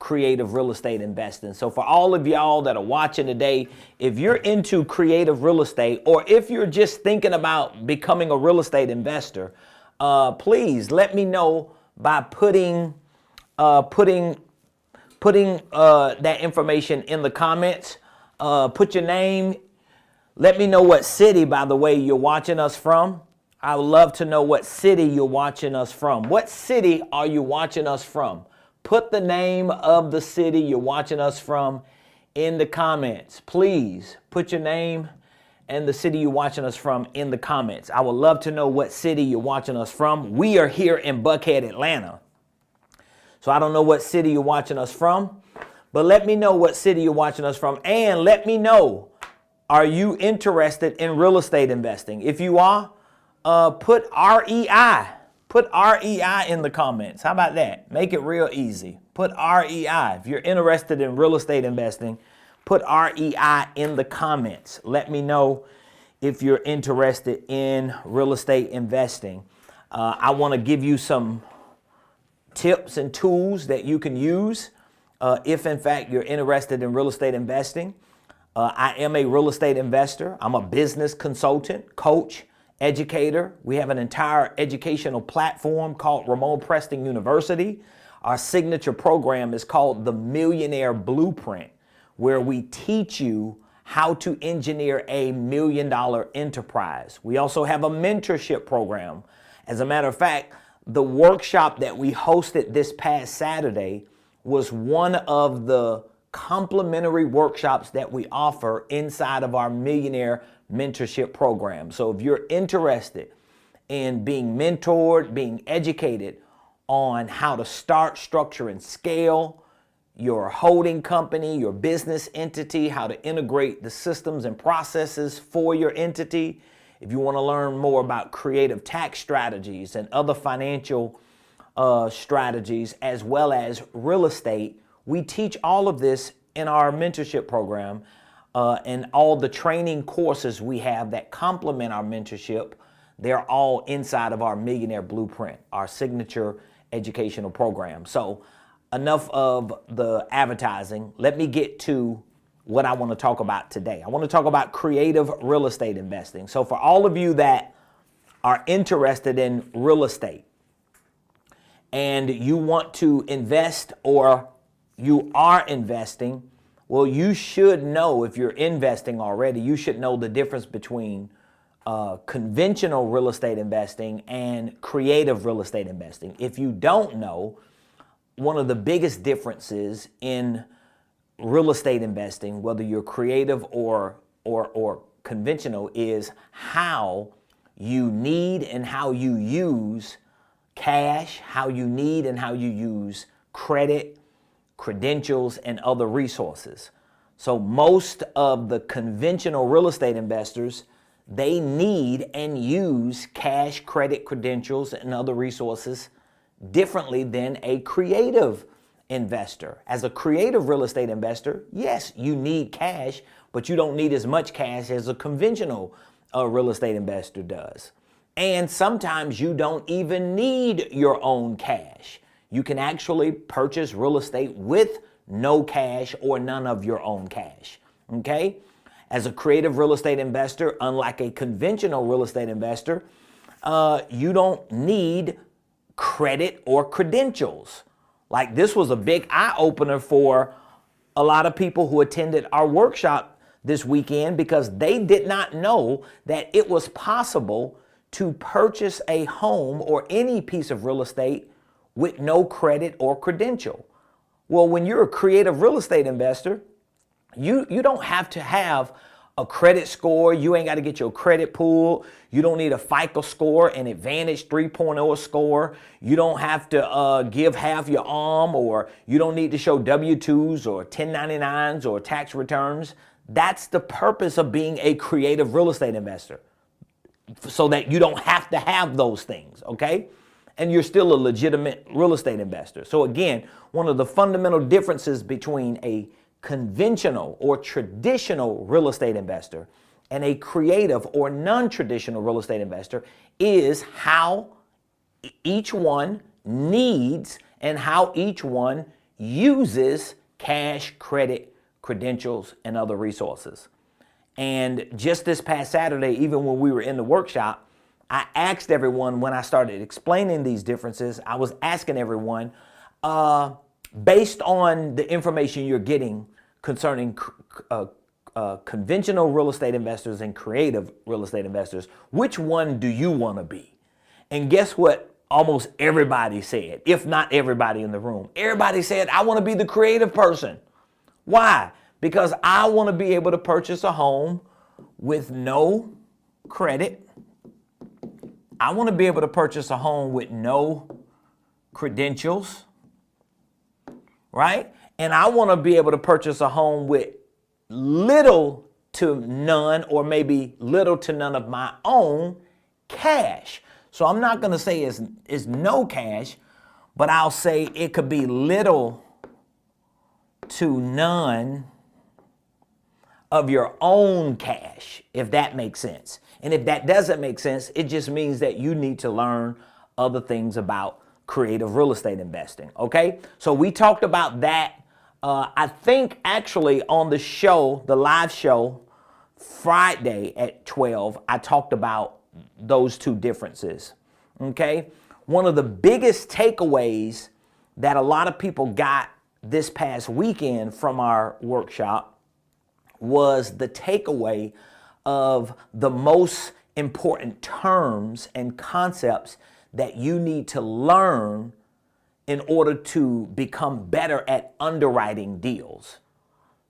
creative real estate investing. So for all of y'all that are watching today, if you're into creative real estate, or if you're just thinking about becoming a real estate investor, please let me know by putting that information in the comments. Put your name. Let me know what city, by the way, you're watching us from. I would love to know what city you're watching us from. What city are you watching us from? Put the name of the city you're watching us from in the comments. Please put your name and the city you're watching us from in the comments. I would love to know what city you're watching us from. We are here in Buckhead, Atlanta. So I don't know what city you're watching us from, but let me know what city you're watching us from, and let me know, are you interested in real estate investing? If you are, put REI. Put REI in the comments. How about that? Make it real easy. Put REI. If you're interested in real estate investing, put REI in the comments. Let me know if you're interested in real estate investing. I want to give you some tips and tools that you can use if in fact you're interested in real estate investing. I am a real estate investor. I'm a business consultant, coach, educator. We have an entire educational platform called Ramon Preston University. Our signature program is called the Millionaire Blueprint, where we teach you how to engineer a $1 million enterprise. We also have a mentorship program. As a matter of fact, the workshop that we hosted this past Saturday was one of the complimentary workshops that we offer inside of our Millionaire Mentorship program. So if you're interested in being mentored, being educated on how to start, structure, and scale your holding company, your business entity, how to integrate the systems and processes for your entity, if you want to learn more about creative tax strategies and other financial strategies, as well as real estate, we teach all of this in our mentorship program. And all the training courses we have that complement our mentorship, they're all inside of our Millionaire Blueprint, our signature educational program. So enough of the advertising. Let me get to what I want to talk about today. I want to talk about creative real estate investing. So for all of you that are interested in real estate and you want to invest, or you are investing, well, you should know, if you're investing already, you should know the difference between conventional real estate investing and creative real estate investing. If you don't know, one of the biggest differences in real estate investing, whether you're creative or conventional, is how you need and how you use cash, how you need and how you use credit, credentials, and other resources. So most of the conventional real estate investors, they need and use cash, credit, credentials, and other resources differently than a creative investor. As a creative real estate investor, yes, you need cash, but you don't need as much cash as a conventional real estate investor does. And sometimes you don't even need your own cash. You can actually purchase real estate with no cash or none of your own cash, okay? As a creative real estate investor, unlike a conventional real estate investor, you don't need credit or credentials. Like, this was a big eye-opener for a lot of people who attended our workshop this weekend, because they did not know that it was possible to purchase a home or any piece of real estate with no credit or credential. Well, when you're a creative real estate investor, you don't have to have a credit score. You ain't got to get your credit pulled. You don't need a FICO score, an Advantage 3.0 score. You don't have to give half your arm, or you don't need to show W-2s or 1099s or tax returns. That's the purpose of being a creative real estate investor, so that you don't have to have those things, okay? And you're still a legitimate real estate investor. So again, one of the fundamental differences between a conventional or traditional real estate investor and a creative or non-traditional real estate investor is how each one needs and how each one uses cash, credit, credentials, and other resources. And just this past Saturday, even when we were in the workshop, I asked everyone, when I started explaining these differences, I was asking everyone, based on the information you're getting concerning conventional real estate investors and creative real estate investors, which one do you want to be? And guess what? Almost everybody said, if not everybody in the room, everybody said, I want to be the creative person. Why? Because I want to be able to purchase a home with no credit. I want to be able to purchase a home with no credentials, right? And I want to be able to purchase a home with little to none, or maybe little to none of my own cash. So I'm not going to say it's no cash, but I'll say it could be little to none of your own cash, if that makes sense. And if that doesn't make sense, it just means that you need to learn other things about creative real estate investing, okay? So we talked about that, I think actually on the show, the live show, Friday at 12, I talked about those two differences, okay? One of the biggest takeaways that a lot of people got this past weekend from our workshop was the takeaway of the most important terms and concepts that you need to learn in order to become better at underwriting deals.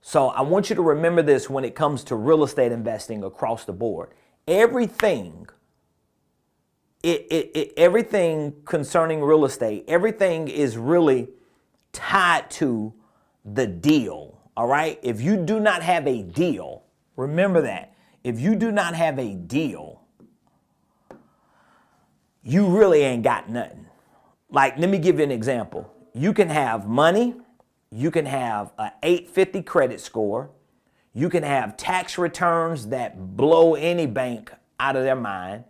So I want you to remember this when it comes to real estate investing across the board. Everything concerning real estate, everything is really tied to the deal. All right. If you do not have a deal, remember that. If you do not have a deal, you really ain't got nothing. Like, let me give you an example. You can have money. You can have an 850 credit score. You can have tax returns that blow any bank out of their mind.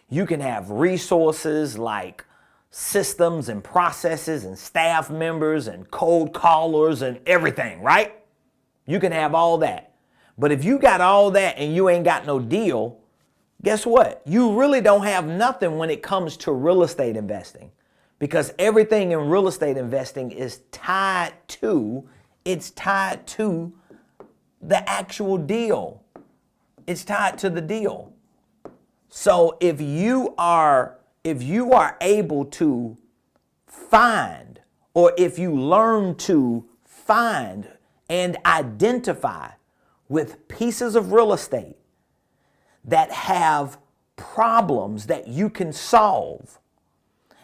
You can have resources like systems and processes and staff members and cold callers and everything, right? You can have all that. But if you got all that and you ain't got no deal, guess what? You really don't have nothing when it comes to real estate investing, because everything in real estate investing is tied to the actual deal. It's tied to the deal. So if you are able to find, or if you learn to find and identify with pieces of real estate that have problems that you can solve,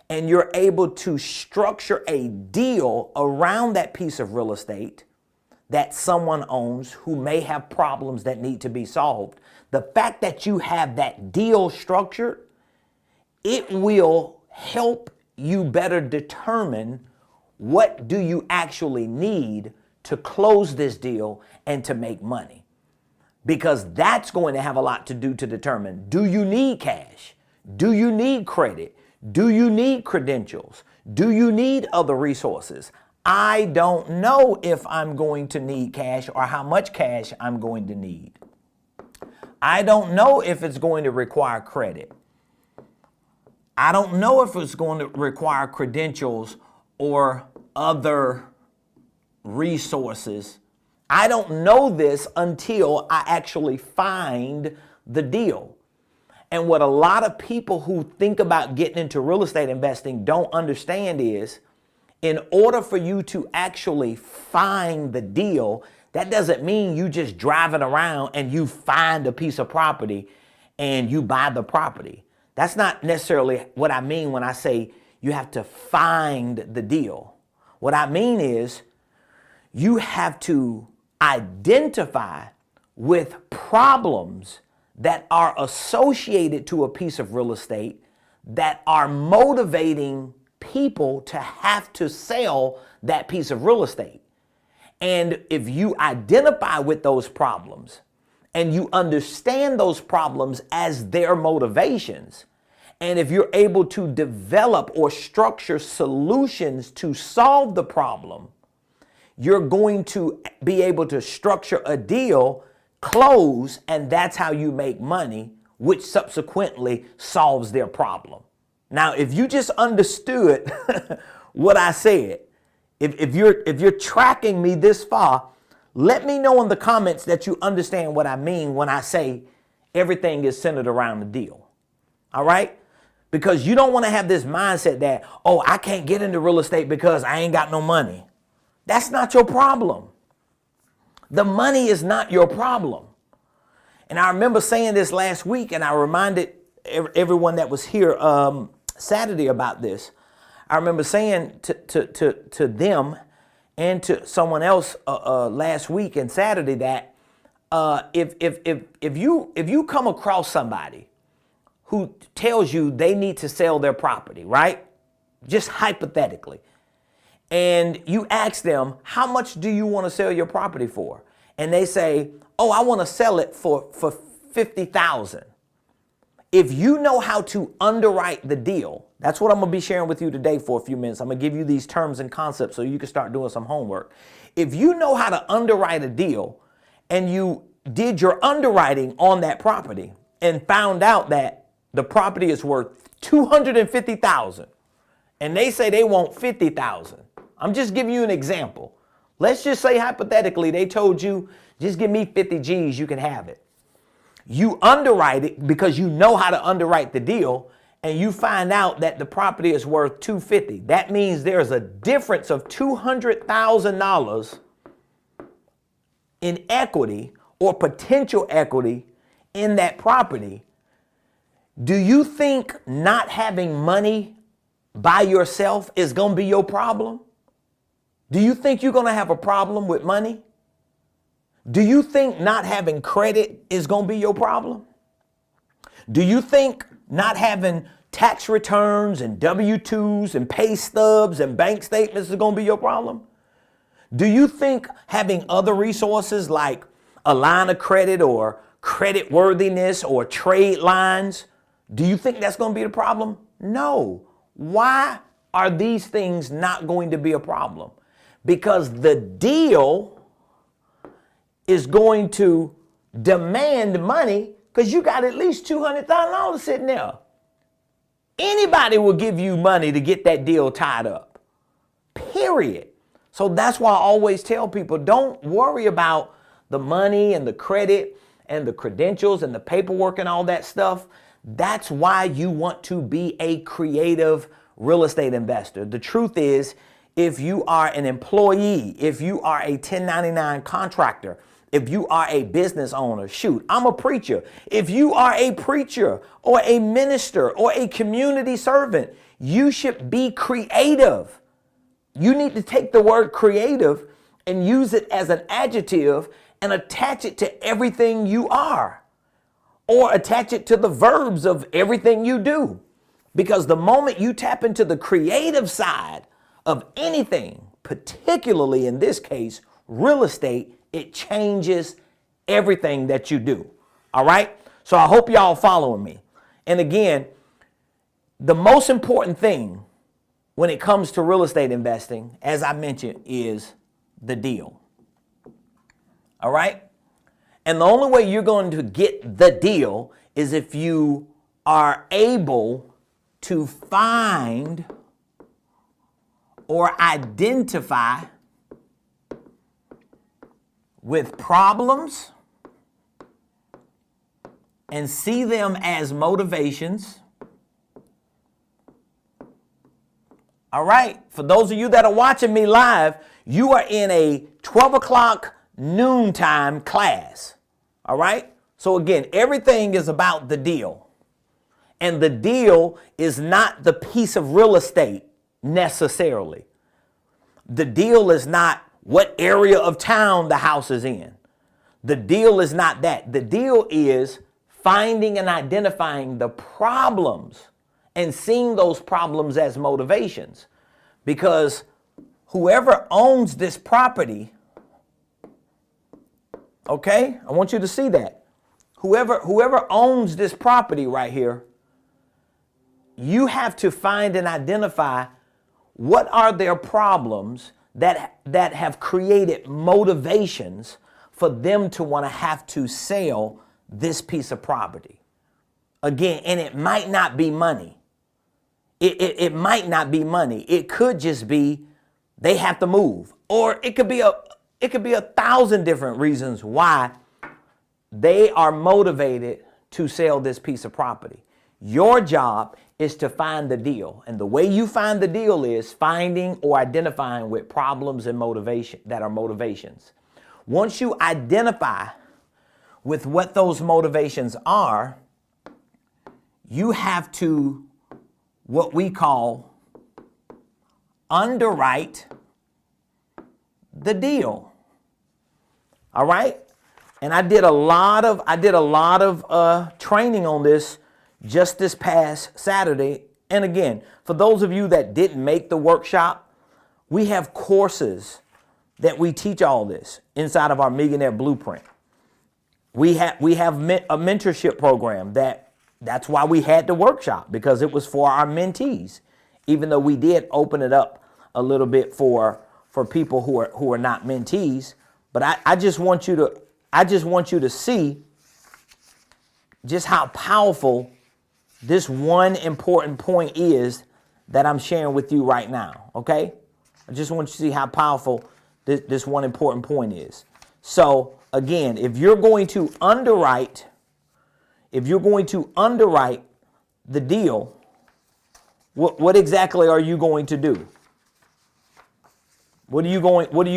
and you're able to structure a deal around that piece of real estate that someone owns who may have problems that need to be solved, the fact that you have that deal structured, it will help you better determine what do you actually need to close this deal and to make money. Because that's going to have a lot to do to determine, do you need cash? Do you need credit? Do you need credentials? Do you need other resources? I don't know if I'm going to need cash or how much cash I'm going to need. I don't know if it's going to require credit. I don't know if it's going to require credentials or other resources. I don't know this until I actually find the deal. And what a lot of people who think about getting into real estate investing don't understand is, in order for you to actually find the deal, that doesn't mean you just driving around and you find a piece of property and you buy the property. That's not necessarily what I mean when I say you have to find the deal. What I mean is you have to identify with problems that are associated to a piece of real estate that are motivating people to have to sell that piece of real estate. And if you identify with those problems and you understand those problems as their motivations, and if you're able to develop or structure solutions to solve the problem, you're going to be able to structure a deal, close, and that's how you make money, which subsequently solves their problem. Now, if you just understood what I said, if you're tracking me this far, let me know in the comments that you understand what I mean when I say everything is centered around the deal. All right? Because you don't want to have this mindset that, oh, I can't get into real estate because I ain't got no money. That's not your problem. The money is not your problem. And I remember saying this last week, and I reminded everyone that was here Saturday about this. I remember saying to them and to someone else last week and Saturday that if you come across somebody who tells you they need to sell their property, right? Just hypothetically. And you ask them, how much do you want to sell your property for? And they say, oh, I want to sell it for $50,000. If you know how to underwrite the deal, that's what I'm going to be sharing with you today for a few minutes. I'm going to give you these terms and concepts so you can start doing some homework. If you know how to underwrite a deal and you did your underwriting on that property and found out that the property is worth $250,000 and they say they want $50,000. I'm just giving you an example. Let's just say hypothetically they told you, just give me 50 G's, you can have it. You underwrite it because you know how to underwrite the deal and you find out that the property is worth $250,000. That means there's a difference of $200,000 in equity or potential equity in that property. Do you think not having money by yourself is going to be your problem? Do you think you're going to have a problem with money? Do you think not having credit is going to be your problem? Do you think not having tax returns and W-2s and pay stubs and bank statements is going to be your problem? Do you think having other resources like a line of credit or credit worthiness or trade lines, do you think that's going to be the problem? No. Why are these things not going to be a problem? Because the deal is going to demand money because you got at least $200,000 sitting there. Anybody will give you money to get that deal tied up. Period. So that's why I always tell people, don't worry about the money and the credit and the credentials and the paperwork and all that stuff. That's why you want to be a creative real estate investor. The truth is, if you are an employee, if you are a 1099 contractor, if you are a business owner, shoot, I'm a preacher. If you are a preacher or a minister or a community servant, you should be creative. You need to take the word creative and use it as an adjective and attach it to everything you are, or attach it to the verbs of everything you do. Because the moment you tap into the creative side of anything, particularly in this case, real estate, it changes everything that you do. All right? So I hope y'all following me. And again, the most important thing when it comes to real estate investing, as I mentioned, is the deal. All right? And the only way you're going to get the deal is if you are able to find or identify with problems and see them as motivations. All right, for those of you that are watching me live, you are in a 12 o'clock noontime class. All right, so again, everything is about the deal. And the deal is not the piece of real estate necessarily. The deal is not what area of town the house is in. The deal is not that. The deal is finding and identifying the problems and seeing those problems as motivations. Because whoever owns this property, okay, I want you to see that. Whoever owns this property right here, you have to find and identify what are their problems that have created motivations for them to want to have to sell this piece of property. Again, and it might not be money. It might not be money. It could just be they have to move, or it could be a 1,000 different reasons why they are motivated to sell this piece of property. Your job is to find the deal. And the way you find the deal is finding or identifying with problems and motivation that are motivations. Once you identify with what those motivations are, you have to, what we call, underwrite the deal. All right? And I did a lot of training on this just this past Saturday. And again, for those of you that didn't make the workshop, we have courses that we teach all this inside of our Millionaire Blueprint. We have a mentorship program that's why we had the workshop, because it was for our mentees, even though we did open it up a little bit for people who are not mentees. But I just want you to see just how powerful this one important point is that I'm sharing with you right now, okay? I just want you to see how powerful this one important point is. So again, if you're going to underwrite the deal, what exactly are you going to do? What are you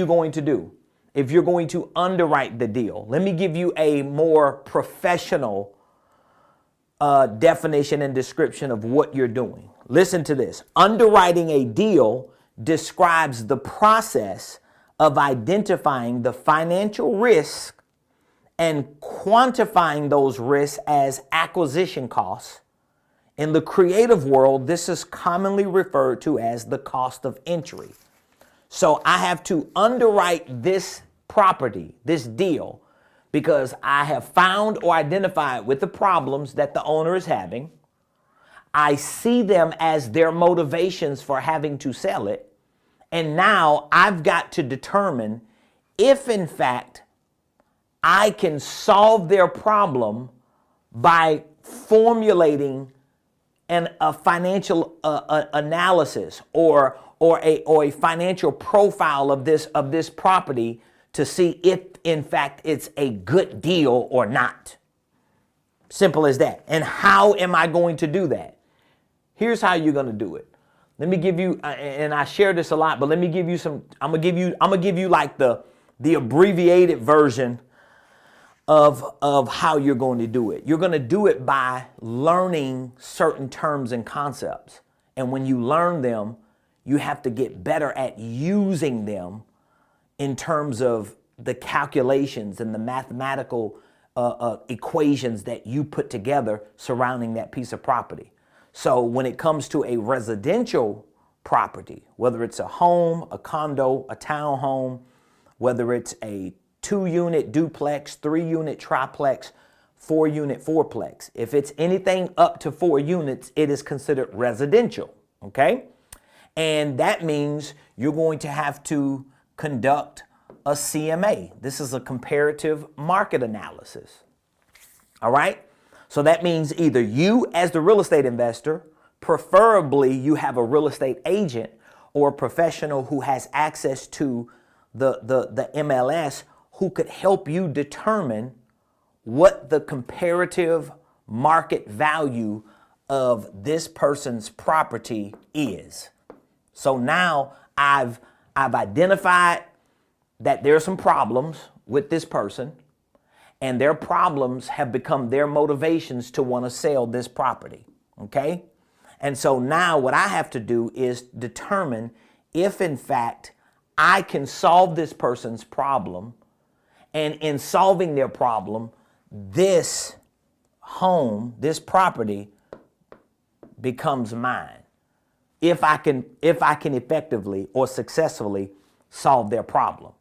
going to do if you're going to underwrite the deal? Let me give you a more professional definition and description of what you're doing. Listen to this. Underwriting a deal describes the process of identifying the financial risk and quantifying those risks as acquisition costs. In the creative world, this is commonly referred to as the cost of entry. So I have to underwrite this property, this deal, because I have found or identified with the problems that the owner is having. I see them as their motivations for having to sell it. And now I've got to determine if, in fact, I can solve their problem by formulating a financial analysis or a financial profile of this property to see if, in fact, it's a good deal or not. Simple as that. And how am I going to do that? Here's how you're going to do it. Let me give you, and I share this a lot, but let me give you some, I'm going to give you like the abbreviated version of how you're going to do it. You're going to do it by learning certain terms and concepts. And when you learn them, you have to get better at using them in terms of the calculations and the mathematical equations that you put together surrounding that piece of property. So when it comes to a residential property, whether it's a home, a condo, a townhome, whether it's a 2-unit duplex, 3-unit triplex, 4-unit fourplex, if it's anything up to 4 units, it is considered residential, okay? And that means you're going to have to conduct a CMA. This is a comparative market analysis. All right? So that means either you as the real estate investor, preferably you have a real estate agent or a professional who has access to the MLS who could help you determine what the comparative market value of this person's property is. So now I've identified that there are some problems with this person, and their problems have become their motivations to want to sell this property, okay? And so now what I have to do is determine if, in fact, I can solve this person's problem, and in solving their problem, this home, this property becomes mine. If I can effectively or successfully solve their problem.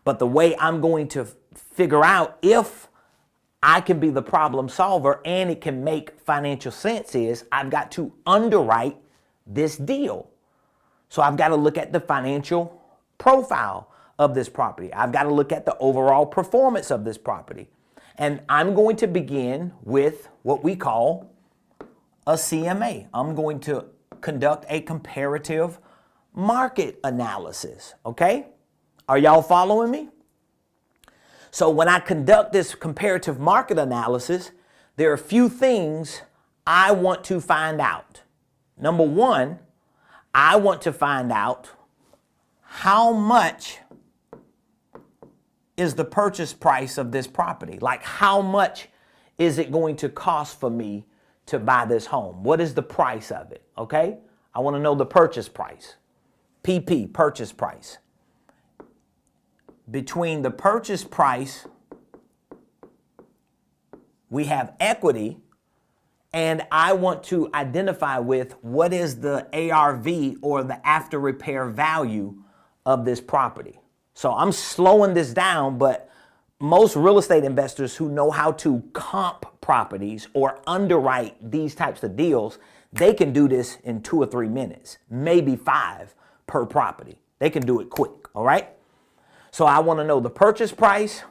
But the way I'm going to figure out if I can be the problem solver and it can make financial sense is I've got to underwrite this deal. So I've got to look at the financial profile of this property. I've got to look at the overall performance of this property. And I'm going to begin with what we call a CMA. I'm going to conduct a comparative market analysis, okay? Are y'all following me? So when I conduct this comparative market analysis, there are a few things I want to find out. Number one, I want to find out how much is the purchase price of this property. Like, how much is it going to cost for me to buy this home? What is the price of it, okay? I want to know the purchase price. PP, purchase price. Between the purchase price, we have equity, and I want to identify with what is the ARV, or the after repair value of this property. So I'm slowing this down, but most real estate investors who know how to comp properties or underwrite these types of deals, they can do this in 2 or 3 minutes, maybe 5 per property. They can do it quick, all right? So I want to know the purchase price.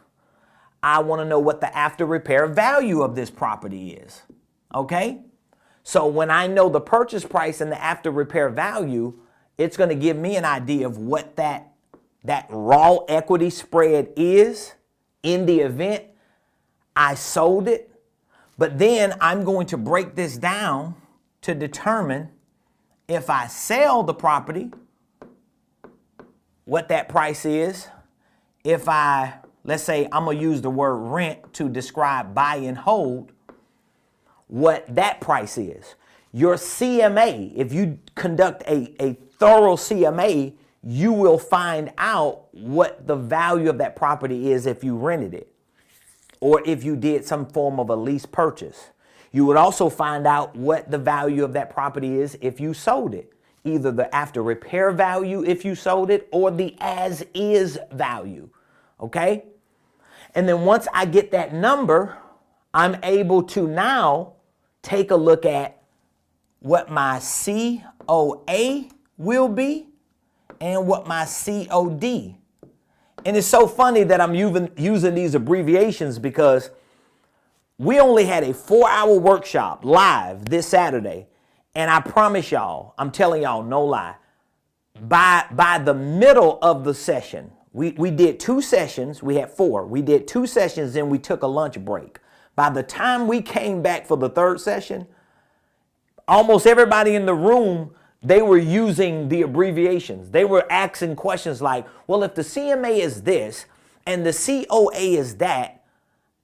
I want to know what the after repair value of this property is, okay? So when I know the purchase price and the after repair value, it's going to give me an idea of what that raw equity spread is in the event I sold it. But then I'm going to break this down to determine if I sell the property, what that price is. If let's say I'm going to use the word rent to describe buy and hold, what that price is. Your CMA, if you conduct a thorough CMA, you will find out what the value of that property is if you rented it, or if you did some form of a lease purchase. You would also find out what the value of that property is if you sold it, either the after repair value if you sold it, or the as is value, okay? And then once I get that number, I'm able to now take a look at what my COA will be and what my COD. And it's so funny that I'm using these abbreviations, because we only had a 4-hour workshop live this Saturday. And I promise y'all, I'm telling y'all, no lie, by the middle of the session, we did 2 sessions. We had 4. We did 2 sessions, then we took a lunch break. By the time we came back for the 3rd session, almost everybody in the room, they were using the abbreviations. They were asking questions like, well, if the CMA is this and the COA is that,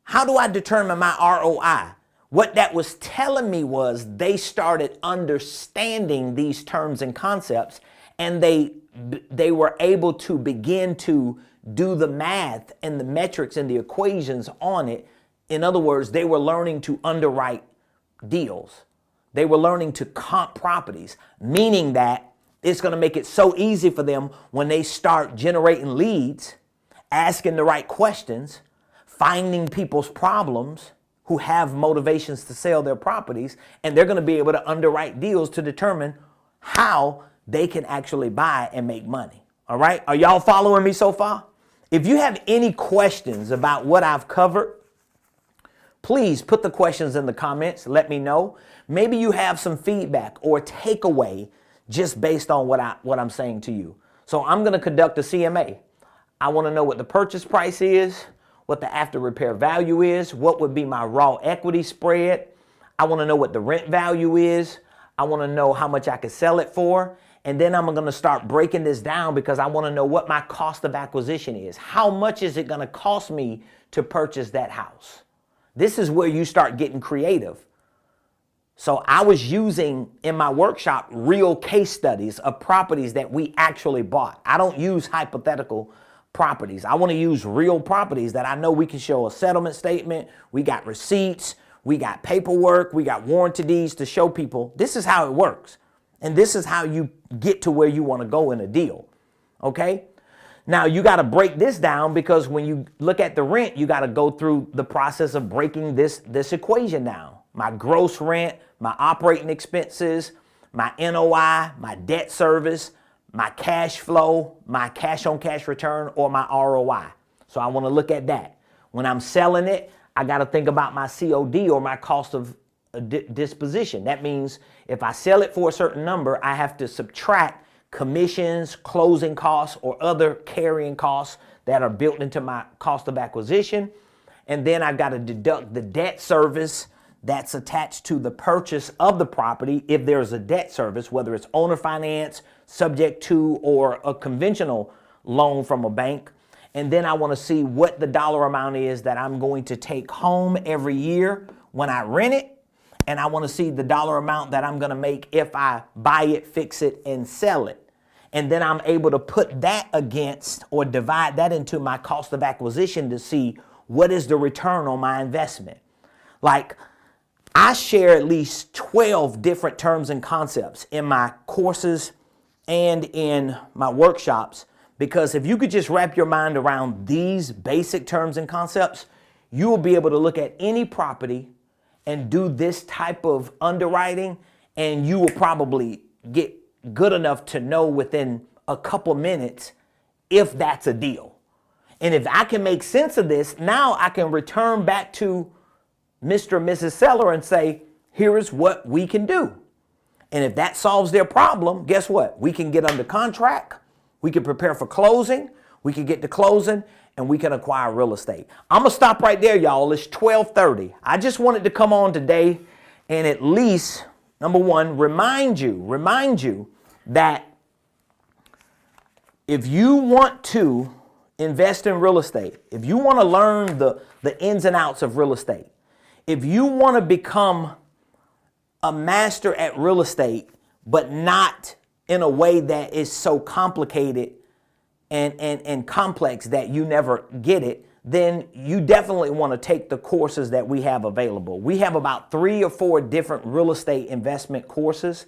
how do I determine my ROI? What that was telling me was they started understanding these terms and concepts, and they were able to begin to do the math and the metrics and the equations on it. In other words, they were learning to underwrite deals. They were learning to comp properties, meaning that it's going to make it so easy for them when they start generating leads, asking the right questions, finding people's problems who have motivations to sell their properties, and they're going to be able to underwrite deals to determine how they can actually buy and make money. All right? Are y'all following me so far? If you have any questions about what I've covered, please put the questions in the comments. Let me know. Maybe you have some feedback or takeaway just based on what I'm saying to you. So I'm going to conduct a CMA. I want to know what the purchase price is, what the after repair value is, what would be my raw equity spread. I want to know what the rent value is. I want to know how much I could sell it for. And then I'm going to start breaking this down, because I want to know what my cost of acquisition is. How much is it going to cost me to purchase that house? This is where you start getting creative. So I was using in my workshop real case studies of properties that we actually bought. I don't use hypothetical properties. I want to use real properties that I know we can show a settlement statement. We got receipts. We got paperwork. We got warranty deeds to show people this is how it works. And this is how you get to where you want to go in a deal. Okay? Now, you got to break this down, because when you look at the rent, you got to go through the process of breaking this equation down. My gross rent, my operating expenses, my NOI, my debt service, my cash flow, my cash on cash return, or my ROI. So I want to look at that. When I'm selling it, I got to think about my COD, or my cost of disposition. That means if I sell it for a certain number, I have to subtract commissions, closing costs, or other carrying costs that are built into my cost of acquisition. And then I've got to deduct the debt service that's attached to the purchase of the property, if there's a debt service, whether it's owner finance, subject to, or a conventional loan from a bank. And then I want to see what the dollar amount is that I'm going to take home every year when I rent it. And I want to see the dollar amount that I'm going to make if I buy it, fix it, and sell it. And then I'm able to put that against, or divide that into, my cost of acquisition to see what is the return on my investment. Like, I share at least 12 different terms and concepts in my courses and in my workshops, because if you could just wrap your mind around these basic terms and concepts, you will be able to look at any property and do this type of underwriting, and you will probably get good enough to know within a couple minutes if that's a deal. And if I can make sense of this, now I can return back to Mr. and Mrs. Seller and say, here is what we can do. And if that solves their problem, guess what? We can get under contract, we can prepare for closing, we can get to closing, and we can acquire real estate. I'm gonna stop right there, y'all. It's 12:30. I just wanted to come on today and at least, number one, remind you that if you want to invest in real estate, if you want to learn the ins and outs of real estate, if you want to become a master at real estate, but not in a way that is so complicated and complex that you never get it, then you definitely want to take the courses that we have available. We have about 3 or 4 different real estate investment courses,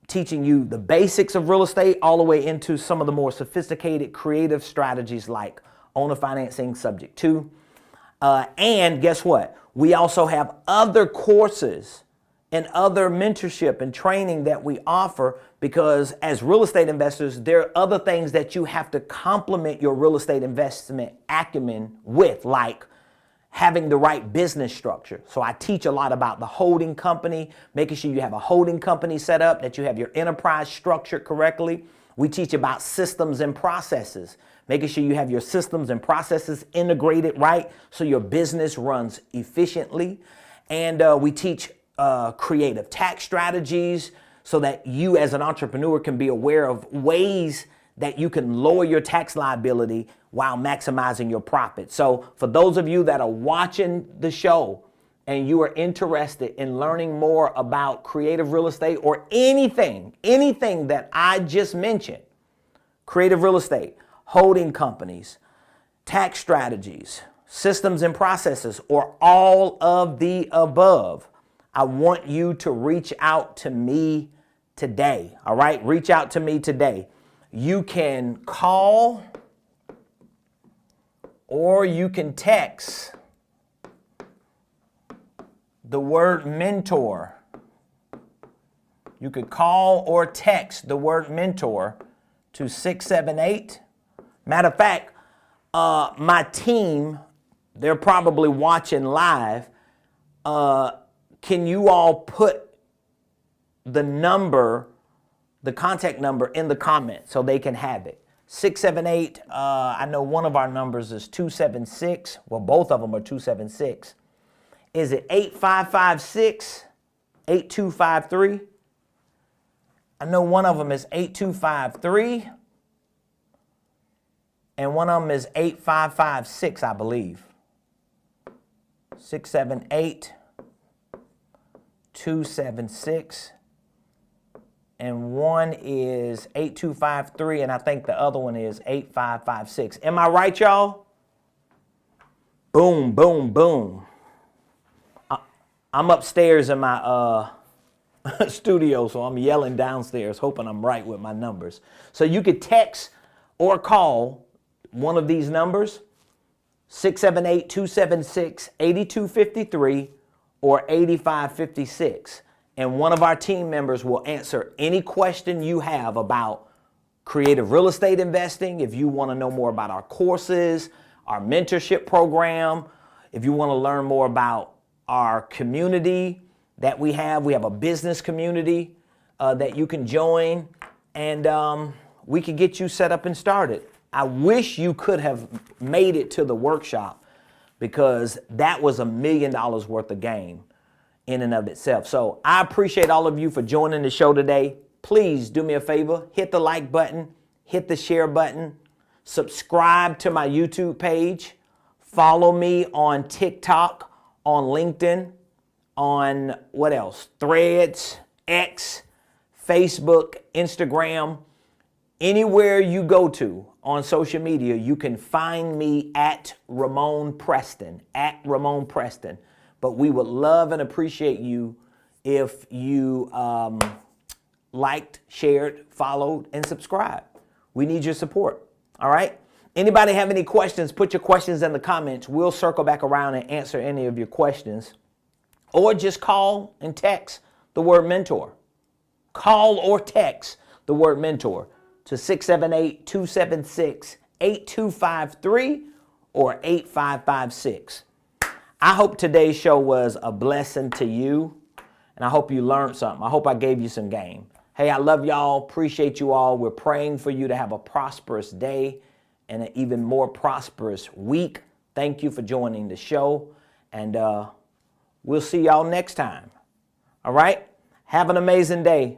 teaching you the basics of real estate all the way into some of the more sophisticated creative strategies like owner financing, subject to. And guess what? We also have other courses and other mentorship and training that we offer, because as real estate investors, there are other things that you have to complement your real estate investment acumen with, like having the right business structure. So I teach a lot about the holding company, making sure you have a holding company set up, that you have your enterprise structured correctly. We teach about systems and processes, making sure you have your systems and processes integrated right so your business runs efficiently. And we teach creative tax strategies so that you as an entrepreneur can be aware of ways that you can lower your tax liability while maximizing your profit. So for those of you that are watching the show and you are interested in learning more about creative real estate or anything that I just mentioned, creative real estate, holding companies, tax strategies, systems and processes, or all of the above, I want you to reach out to me today. All right? Reach out to me today. You can call or you can text the word mentor. You could call or text the word mentor to 678. Matter of fact, my team, they're probably watching live. Can you all put the number, the contact number in the comments so they can have it? 678, I know one of our numbers is 276. Well, both of them are 276. Is it 8556, 8253? I know one of them is 8253. And one of them is 8556, I believe. 678, 276. And one is 8253, and I think the other one is 8556. Am I right, y'all? Boom, boom, boom. I'm upstairs in my studio, so I'm yelling downstairs, hoping I'm right with my numbers. So you could text or call one of these numbers, 678-276-8253 or 8556. And one of our team members will answer any question you have about creative real estate investing, if you want to know more about our courses, our mentorship program, if you want to learn more about our community that we have a business community that you can join, and we can get you set up and started. I wish you could have made it to the workshop, because that was $1 million worth of game in and of itself. So I appreciate all of you for joining the show today. Please do me a favor, hit the like button, hit the share button, subscribe to my YouTube page, follow me on TikTok, on LinkedIn, on what else? Threads, X, Facebook, Instagram. Anywhere you go to on social media, you can find me at Ramon Preston, But we would love and appreciate you if you liked, shared, followed, and subscribed. We need your support, all right? Anybody have any questions, put your questions in the comments. We'll circle back around and answer any of your questions. Or just call and text the word mentor. Call or text the word mentor to 678-276-8253 or 8556. I hope today's show was a blessing to you, and I hope you learned something. I hope I gave you some game. Hey, I love y'all, appreciate you all. We're praying for you to have a prosperous day and an even more prosperous week. Thank you for joining the show, and we'll see y'all next time. All right? Have an amazing day.